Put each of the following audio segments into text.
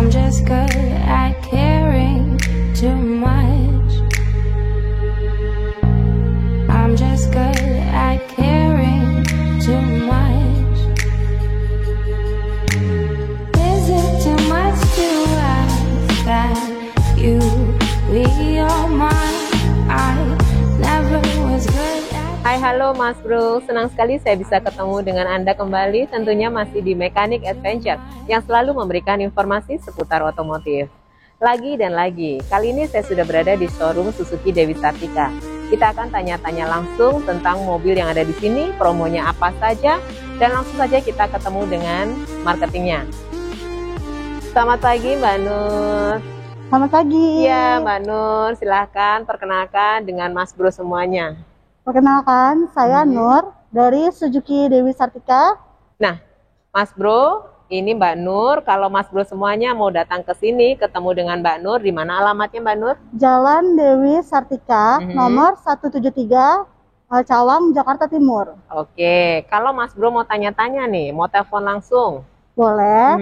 I'm just good at caring too much. I'm just good at caring too much. Is it too much to ask that you be all mine? I never was good at. Hai, halo Mas Bro, senang sekali saya bisa ketemu dengan Anda kembali, tentunya masih di Mechanic Adventure yang selalu memberikan informasi seputar otomotif. Lagi dan lagi, kali ini saya sudah berada di showroom Suzuki Dewi Sartika. Kita akan tanya-tanya langsung tentang mobil yang ada di sini, promonya apa saja, dan langsung saja kita ketemu dengan marketingnya. Selamat pagi Mbak Nur. Selamat pagi. Iya Mbak Nur, silahkan perkenalkan dengan Mas Bro semuanya. Perkenalkan, saya Nur dari Suzuki Dewi Sartika. Nah, Mas Bro, ini Mbak Nur. Kalau Mas Bro semuanya mau datang ke sini, ketemu dengan Mbak Nur, di mana alamatnya Mbak Nur? Jalan Dewi Sartika, nomor 173, Cawang, Jakarta Timur. Oke, kalau Mas Bro mau tanya-tanya nih, mau telepon langsung? Boleh.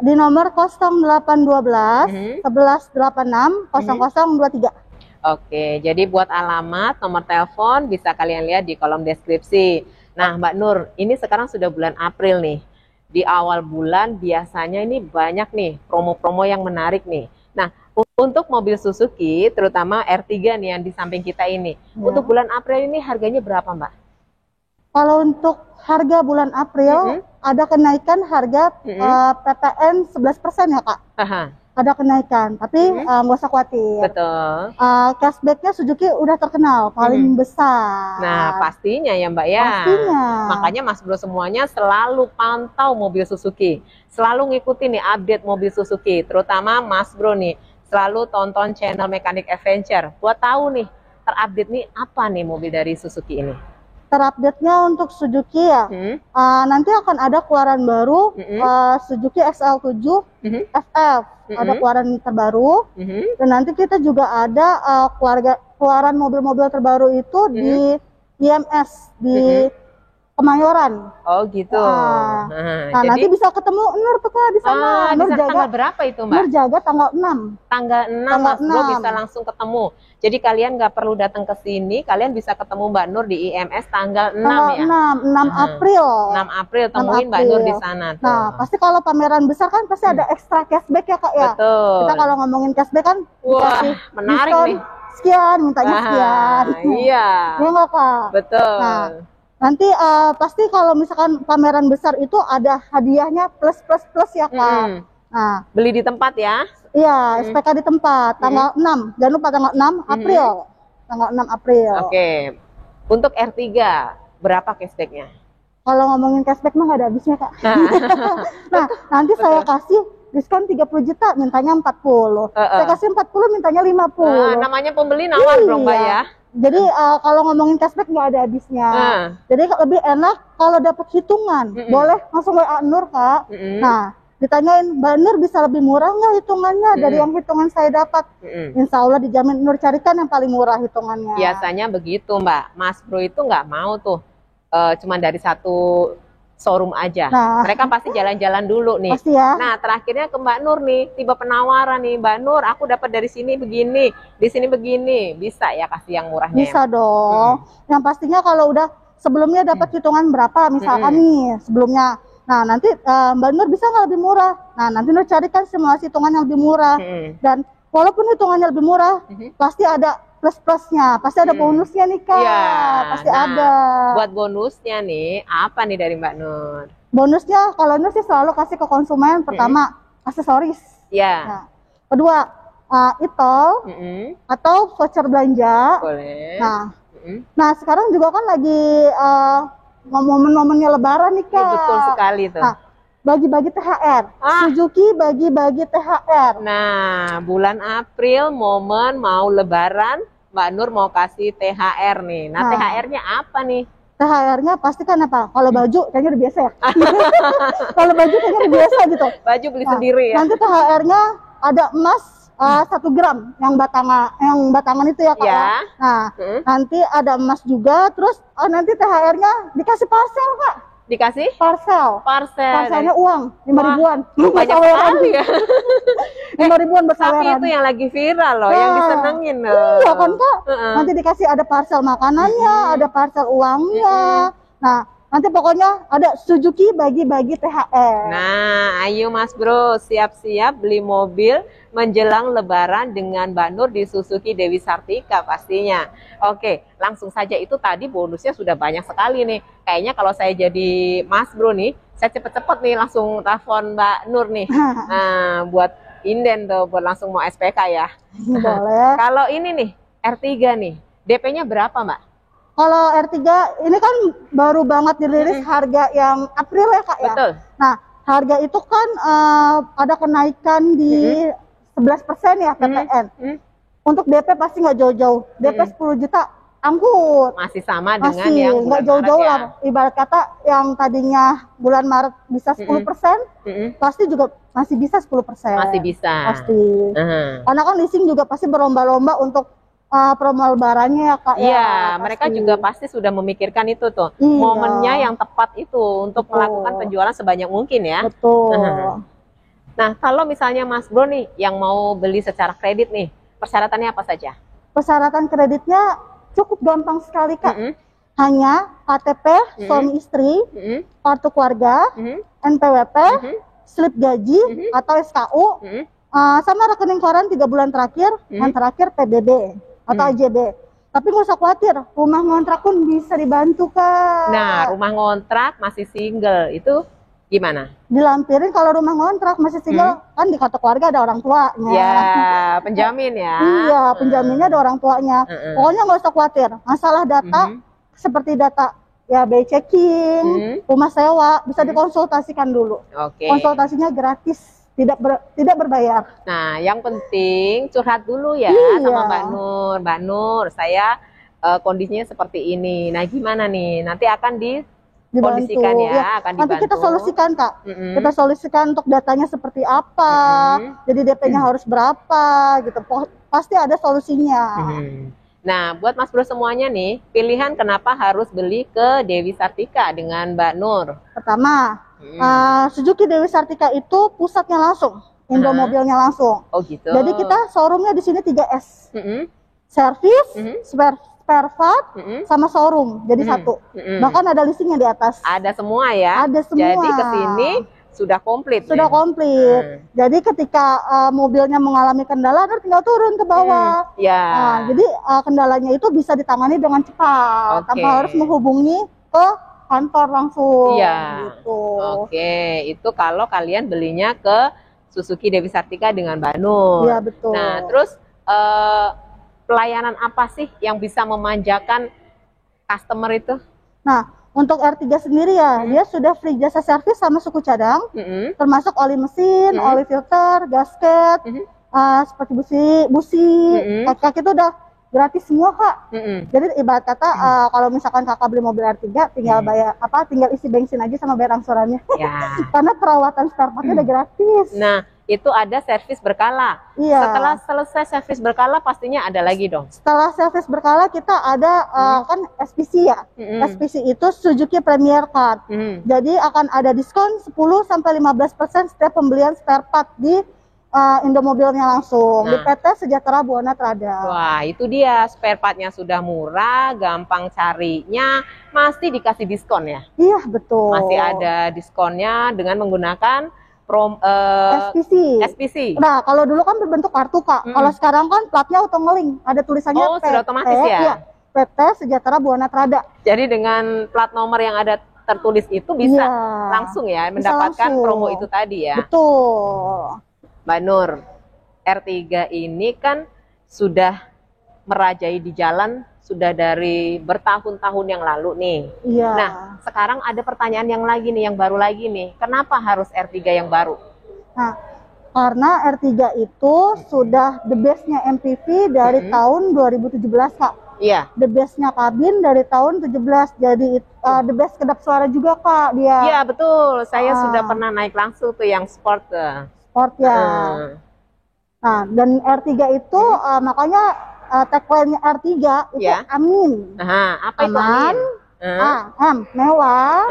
Di nomor 0812 1186 0023. Oke, jadi buat alamat, nomor telepon bisa kalian lihat di kolom deskripsi. Nah, Mbak Nur, ini sekarang sudah bulan April nih. Di awal bulan biasanya ini banyak nih promo-promo yang menarik nih. Nah, untuk mobil Suzuki, terutama R3 nih yang di samping kita ini, untuk bulan April ini harganya berapa, Mbak? Kalau untuk harga bulan April, ada kenaikan harga PPN 11% ya, Kak? Ada kenaikan, tapi nggak usah khawatir. Betul. Cashbacknya Suzuki udah terkenal paling besar. Nah, pastinya ya Mbak ya. Pastinya. Makanya Mas Bro semuanya selalu pantau mobil Suzuki, selalu ngikutin nih update mobil Suzuki, terutama Mas Bro nih selalu tonton channel Mechanic Adventure buat tahu nih terupdate nih apa nih mobil dari Suzuki ini. Terupdate-nya untuk Suzuki ya, nanti akan ada keluaran baru Suzuki XL7 FF, ada keluaran terbaru, dan nanti kita juga ada keluaran mobil-mobil terbaru itu di IMS di Kemayoran. Oh gitu. Nah, jadi, nanti bisa ketemu Nur tuh Kak di sana. Nur jaga tanggal berapa itu Mbak? Nur jaga tanggal 6. Tanggal 6 Mas Bro bisa langsung ketemu. Jadi kalian nggak perlu datang ke sini, kalian bisa ketemu Mbak Nur di IMS tanggal 6 ya. 6 April. 6 April temuin Mbak Nur di sana tuh. Nah, pasti kalau pameran besar kan pasti ada ekstra cashback ya Kak ya. Betul. Kita kalau ngomongin cashback kan wah, menarik nih. Sekian, mintanya sekian. Iya. Iya nggak Kak? Betul. Nah, nanti pasti kalau misalkan pameran besar itu ada hadiahnya plus ya Kak. Nah, beli di tempat ya? Iya, SPK di tempat tanggal 6. Jangan lupa tanggal 6 April. Tanggal 6 April. Oke. Untuk R3 berapa cashbacknya? Kalau ngomongin cashback mah nggak ada habisnya Kak. Nah, nanti saya kasih diskon 30 juta, mintanya 40. Saya kasih 40, mintanya 50. Namanya pembeli nawar dong Mbak ya. Jadi kalau ngomongin cashback nggak ada habisnya. Jadi lebih enak kalau dapat hitungan. Boleh langsung WA Nur Kak. Nah, ditanyain Mbak Nur bisa lebih murah nggak hitungannya dari yang hitungan saya dapat. Insya Allah dijamin Nur carikan yang paling murah hitungannya. Biasanya begitu Mbak. Mas Bro itu nggak mau tuh cuma dari satu showroom aja. Nah, mereka pasti jalan-jalan dulu nih. Pasti ya. Nah, terakhirnya ke Mbak Nur nih, tiba penawaran nih, Mbak Nur, aku dapat dari sini begini, di sini begini, bisa ya kasih yang murahnya? Bisa dong. Yang pastinya kalau udah sebelumnya dapat hitungan berapa, misalkan nih sebelumnya. Nah, nanti Mbak Nur bisa nggak lebih murah? Nah, nanti Nur carikan simulasi hitungan yang lebih murah. Dan walaupun hitungannya lebih murah, pasti ada plus-plusnya, pasti ada bonusnya nih Kak. Ya, pasti ada. Buat bonusnya nih, apa nih dari Mbak Nur? Bonusnya, kalau Nur sih selalu kasih ke konsumen, pertama aksesoris. Ya. Nah, kedua e-tol atau voucher belanja. Boleh. Nah, sekarang juga kan lagi momen-momennya Lebaran nih Kak. Betul sekali tuh. Nah, bagi-bagi THR. Suzuki bagi-bagi THR. Nah, bulan April momen mau Lebaran, Mbak Nur mau kasih THR nih. Nah, THR-nya apa nih? THR-nya pasti kan apa? Kalau baju kayaknya udah biasa ya. Kalau baju kayaknya udah biasa gitu. Baju beli sendiri ya. Nanti THR-nya ada emas 1 gram yang batangan itu ya Kak. Ya. Nah, nanti ada emas juga, terus nanti THR-nya dikasih parcel Kak. Dikasih parcel. parcel. Parcelnya uang 5 ribuan. Banyak sekali ya. 5 ribuan Tapi bersaweran. itu yang lagi viral loh, yang Nah, disenengin loh. Iya kan Kak? Nanti dikasih ada parcel makanannya, ada parcel uangnya. Nah, nanti pokoknya ada Suzuki bagi-bagi THR. Nah, ayo Mas Bro, siap-siap beli mobil menjelang Lebaran dengan Mbak Nur di Suzuki Dewi Sartika pastinya. Oke, langsung saja, itu tadi bonusnya sudah banyak sekali nih. Kayaknya kalau saya jadi Mas Bro nih, saya cepet-cepet nih langsung telepon Mbak Nur nih. Nah, buat inden tuh, buat langsung mau SPK ya. Boleh. Kalau ini nih, R3 nih, DP-nya berapa Mbak? Kalau R3 ini kan baru banget dirilis harga yang April ya Kak ya. Betul. Nah, harga itu kan ada kenaikan di 11% ya PPN. Untuk DP pasti nggak jauh-jauh. DP 10 juta angkut. Masih sama dengan Masih yang nggak bulan jauh-jauh Maret lah. Ibarat kata yang tadinya bulan Maret bisa 10%, pasti juga masih bisa 10%. Masih bisa. Pasti. Karena kan leasing juga pasti berlomba-lomba untuk promo lebarannya ya Kak. Iya, ya, mereka juga pasti sudah memikirkan itu tuh. Iya. Momennya yang tepat itu untuk melakukan penjualan sebanyak mungkin ya. Betul. Nah, kalau misalnya Mas Bro nih yang mau beli secara kredit nih, persyaratannya apa saja? Persyaratan kreditnya cukup gampang sekali Kak. Hanya KTP suami istri, kartu keluarga, NPWP, slip gaji atau SKU, sama rekening koran 3 bulan terakhir, yang terakhir PBB atau AJB. Tapi nggak usah khawatir, rumah ngontrak pun bisa dibantu Kak. Nah, rumah ngontrak masih single itu gimana? Dilampirin kalau rumah ngontrak masih single, kan di kartu keluarga ada orang tuanya. Ya, penjamin ya. Iya, penjaminnya ada orang tuanya. Pokoknya nggak usah khawatir. Masalah data seperti data ya biaya checking, rumah sewa bisa dikonsultasikan dulu. Oke. Konsultasinya gratis, tidak berbayar. Nah, yang penting curhat dulu ya sama Mbak Nur. Mbak Nur, saya kondisinya seperti ini. Nah, gimana nih? Nanti akan dikondisikan ya, akan dibantu. Nanti kita solusikan Kak. Kita solusikan untuk datanya seperti apa. Jadi DP-nya harus berapa gitu. Pasti ada solusinya. Nah, buat Mas Bro semuanya nih, pilihan kenapa harus beli ke Dewi Sartika dengan Mbak Nur? Pertama, Suzuki Dewi Sartika itu pusatnya langsung, Indomobilnya langsung. Oh gitu. Jadi kita showroomnya di sini 3S, service, spare part, sama showroom. Jadi satu. Bahkan ada leasingnya di atas. Ada semua ya. Ada semua. Jadi kesini sudah komplit. Sudah komplit. Jadi ketika mobilnya mengalami kendala, tinggal turun ke bawah. Ya. Jadi kendalanya itu bisa ditangani dengan cepat, tanpa harus menghubungi ke kantor langsung. Iya. Gitu. Oke, itu kalau kalian belinya ke Suzuki Dewi Sartika dengan Mbak Nur. Iya, betul. Nah, terus pelayanan apa sih yang bisa memanjakan customer itu? Nah, untuk R3 sendiri ya, dia sudah free jasa servis sama suku cadang, termasuk oli mesin, oli filter, gasket, seperti busi, kaki-kaki itu udah gratis semua Kak. Jadi ibarat kata kalau misalkan Kakak beli mobil R3 tinggal bayar tinggal isi bensin aja sama bayar angsurannya. Ya. Karena perawatan spare partnya udah gratis. Nah, itu ada servis berkala. Iya. Setelah selesai servis berkala pastinya ada lagi dong. Setelah servis berkala kita ada kan SPC ya. SPC itu Suzuki Premier Card. Jadi akan ada diskon 10-15% setiap pembelian spare part di Indomobilnya langsung. Di PT Sejahtera Buana Trada. Wah, itu dia, spare partnya sudah murah, gampang carinya, masih dikasih diskon ya? Iya, betul. Masih ada diskonnya dengan menggunakan SPC. Nah, kalau dulu kan berbentuk kartu Kak. Kalau sekarang kan platnya auto ngeling, ada tulisannya PT. Sudah otomatis ya? Iya, PT Sejahtera Buana Trada. Jadi dengan plat nomor yang ada tertulis itu bisa langsung ya mendapatkan promo itu tadi ya? Betul. Mbak Nur, R3 ini kan sudah merajai di jalan sudah dari bertahun-tahun yang lalu nih. Iya. Nah, sekarang ada pertanyaan yang lagi nih, yang baru lagi nih. Kenapa harus R3 yang baru? Nah, karena R3 itu sudah the bestnya MPV dari tahun 2017 Kak. Iya. The bestnya kabin dari tahun 17. Jadi the best kedap suara juga Kak dia. Iya betul. Saya sudah pernah naik langsung tuh yang sport. Sport ya. Nah, dan R3 itu makanya tagline-nya R3 itu amin. Nah, apa itu aman, amin? Mewah,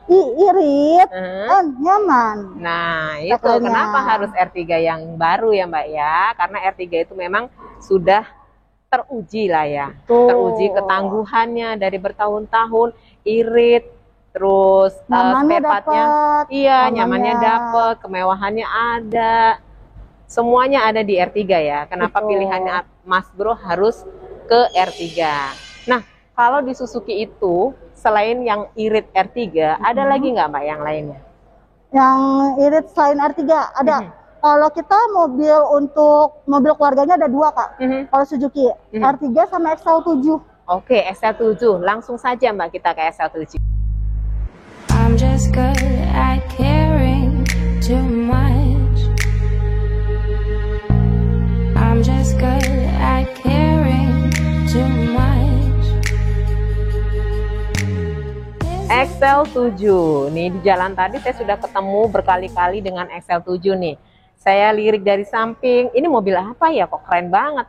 irit, dan nyaman. Nah, itu kenapa harus R3 yang baru ya Mbak ya? Karena R3 itu memang sudah teruji lah ya. Teruji ketangguhannya dari bertahun-tahun, irit, terus spare-partnya, iya, nyamannya dapet, kemewahannya ada. Semuanya ada di R3 ya. Kenapa pilihannya Mas Bro harus ke R3? Nah, kalau di Suzuki itu selain yang irit R3, ada lagi nggak Mbak yang lainnya? Yang irit selain R3 ada. Kalau kita untuk mobil keluarganya ada 2 Kak. Kalau Suzuki R3 sama XL7. Oke, XL7. Langsung saja Mbak kita ke XL7. I'm just good at caring too much. I'm just good at caring too much. XL7 nih, di jalan tadi saya sudah ketemu berkali-kali dengan XL7 nih. Saya lirik dari samping, ini mobil apa ya, kok keren banget.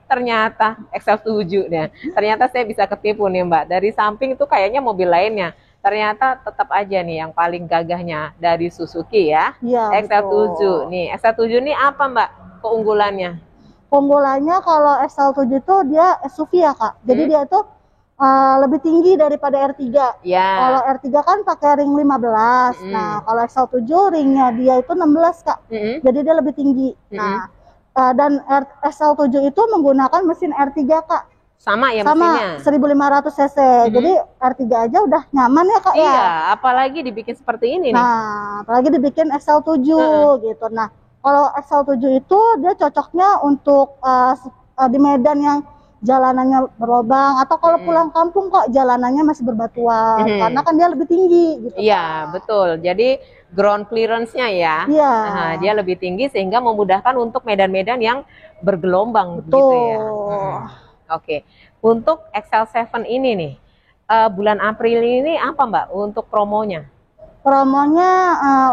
Ternyata XL7 ya. Ternyata saya bisa ketipu nih Mbak. Dari samping itu kayaknya mobil lainnya. Ternyata tetap aja nih yang paling gagahnya dari Suzuki ya. XL7 betul. Nih, XL7 ini apa Mbak keunggulannya? Keunggulannya kalau XL7 itu dia SUV ya Kak. Jadi dia itu lebih tinggi daripada R3. Kalau R3 kan pakai ring 15. Nah, kalau XL7 ringnya dia itu 16 Kak. Jadi dia lebih tinggi. Nah, dan XL7 itu menggunakan mesin R3 Kak. Sama ya mesinnya? 1500 cc. Jadi R3 aja udah nyaman ya Kak ya. Iya, apalagi dibikin seperti ini nih. Nah, apalagi dibikin XL7 gitu. Nah, kalau XL7 itu dia cocoknya untuk di medan yang jalanannya berlobang, atau kalau pulang kampung kok jalanannya masih berbatuan, karena kan dia lebih tinggi gitu. Iya, betul. Jadi ground clearance-nya ya, dia lebih tinggi sehingga memudahkan untuk medan-medan yang bergelombang gitu ya. Oke, untuk XL7 ini nih, bulan April ini apa Mbak untuk promonya? Promonya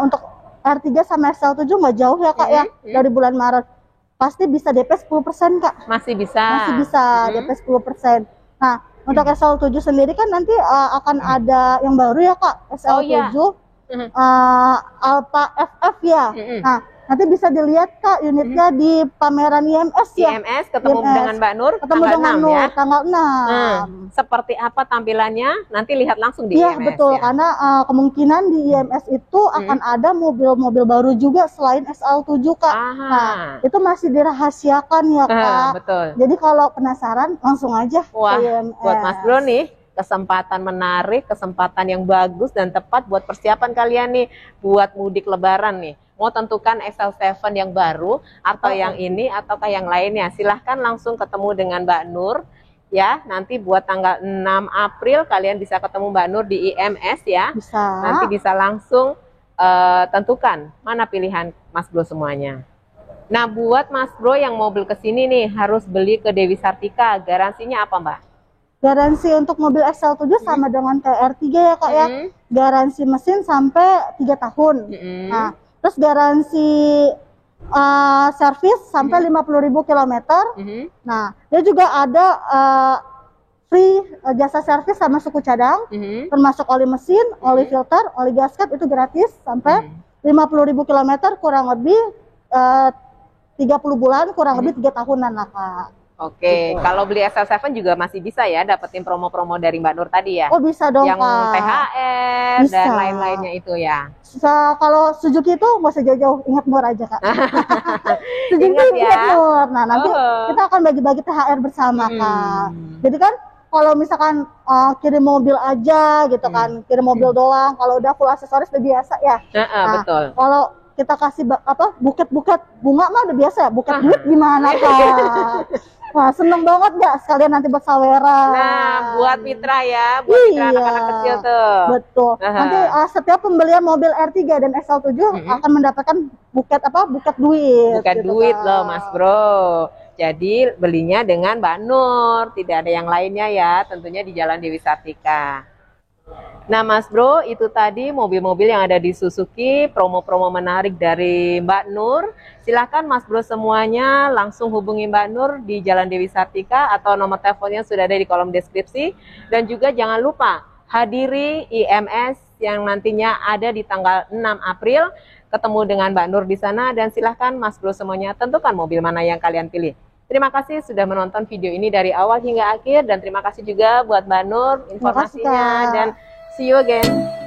untuk R3 sama XL7 nggak jauh ya Kak ya, dari bulan Maret. Pasti bisa DP 10% Kak. Masih bisa? Masih bisa DP 10%. Nah, untuk XL7 sendiri kan nanti akan ada yang baru ya Kak, XL7 Alpha FF ya. Nah, nanti bisa dilihat Kak unitnya di pameran IMS ya. IMS ketemu dengan Mbak Nur tanggal 6 ya. Tanggal 6. Seperti apa tampilannya? Nanti lihat langsung di IMS. Iya betul, karena kemungkinan di IMS itu akan ada mobil-mobil baru juga selain XL7 Kak. Nah, itu masih dirahasiakan ya Kak. Betul. Jadi kalau penasaran langsung aja ke IMS. Buat Mas Bro nih, kesempatan menarik, kesempatan yang bagus dan tepat buat persiapan kalian nih buat mudik lebaran nih. Mau tentukan XL7 yang baru atau yang ini ataukah yang lainnya, silahkan langsung ketemu dengan Mbak Nur ya. Nanti buat tanggal 6 April kalian bisa ketemu Mbak Nur di IMS ya. Nanti bisa langsung tentukan mana pilihan Mas Bro semuanya. Nah, buat Mas Bro yang mau beli ke sini nih harus beli ke Dewi Sartika, garansinya apa Mbak? Garansi untuk mobil XL7 sama dengan kayak R3 ya Kak ya. Garansi mesin sampai 3 tahun. Nah, terus garansi servis sampai 50.000 km. Nah, dia juga ada free jasa servis sama suku cadang, termasuk oli mesin, oli filter, oli gasket itu gratis sampai 50.000 km, kurang lebih 30 bulan, kurang lebih 3 tahunan lah Kak. Oke, kalau beli XL7 juga masih bisa ya dapetin promo-promo dari Mbak Nur tadi ya? Oh bisa dong yang Kak. THR bisa. Dan lain-lainnya itu ya? Kalau Suzuki itu nggak usah jauh-jauh, ingat Nur aja Kak. Suzuki ingat ya? Ingat Nur. Nah nanti kita akan bagi-bagi THR bersama Kak. Jadi kan kalau misalkan kirim mobil aja gitu kan, kirim mobil doang, kalau udah full aksesoris udah biasa ya. Nah, betul. Kalau kita kasih buket-buket bunga mah udah biasa ya, buket duit gimana Kak? Wah, seneng banget nggak sekalian nanti buat saweran. Nah, buat mitra ya, buat mitra anak-anak kecil tuh. Betul. Nanti setiap pembelian mobil R3 dan XL7 akan mendapatkan buket duit. Buket gitu duit loh Mas Bro. Jadi belinya dengan Mbak Nur, tidak ada yang lainnya ya, tentunya di Jalan Dewi Sartika. Nah Mas Bro, itu tadi mobil-mobil yang ada di Suzuki, promo-promo menarik dari Mbak Nur. Silahkan Mas Bro semuanya langsung hubungi Mbak Nur di Jalan Dewi Sartika atau nomor teleponnya sudah ada di kolom deskripsi. Dan juga jangan lupa hadiri IMS yang nantinya ada di tanggal 6 April. Ketemu dengan Mbak Nur di sana dan silahkan Mas Bro semuanya tentukan mobil mana yang kalian pilih. Terima kasih sudah menonton video ini dari awal hingga akhir dan terima kasih juga buat Mbak Nur informasinya dan see you again.